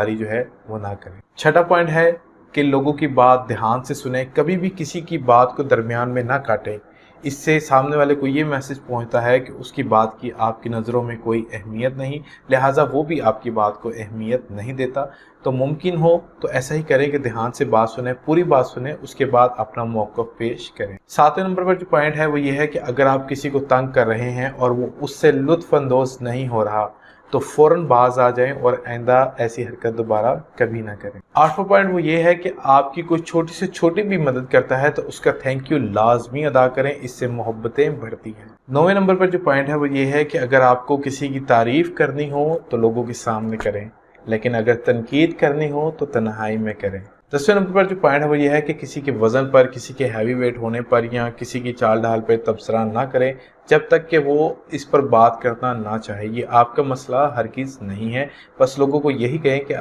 जो है वो ना करें। छठा पॉइंट है कि लोगों की बात ध्यान से सुने, कभी भी किसी की बात को दरमियान में ना काटें। इससे सामने वाले को ये मैसेज पहुंचता है कि उसकी बात की आपकी नज़रों में कोई अहमियत नहीं, लिहाजा वो भी आपकी बात को अहमियत नहीं देता। तो मुमकिन हो तो ऐसा ही करें कि ध्यान से बात सुने, पूरी बात सुने, उसके बाद अपना मौक़िफ़ पेश करें। सातवें नंबर पर जो पॉइंट है वो ये है कि अगर आप किसी को तंग कर रहे हैं और वो उससे लुत्फ़ अंदोज़ नहीं हो रहा तो फ़ौरन बाज आ जाएं और आइंदा ऐसी हरकत दोबारा कभी ना करें। आठवां पॉइंट वो ये है कि आपकी कोई छोटी से छोटी भी मदद करता है तो उसका थैंक यू लाजमी अदा करें, इससे मोहब्बतें बढ़ती हैं। नौवें नंबर पर जो पॉइंट है वो ये है कि अगर आपको किसी की तारीफ़ करनी हो तो लोगों के सामने करें, लेकिन अगर तनकीद करनी हो तो तन्हाई में करें। 10वें नंबर पर जो पॉइंट है वो ये है कि किसी के वज़न पर, किसी के हैवी वेट होने पर या किसी की चाल ढाल पर तबसरा ना करें जब तक कि वो इस पर बात करना ना चाहे। ये आपका मसला हरगिज़ नहीं है, बस लोगों को यही कहें कि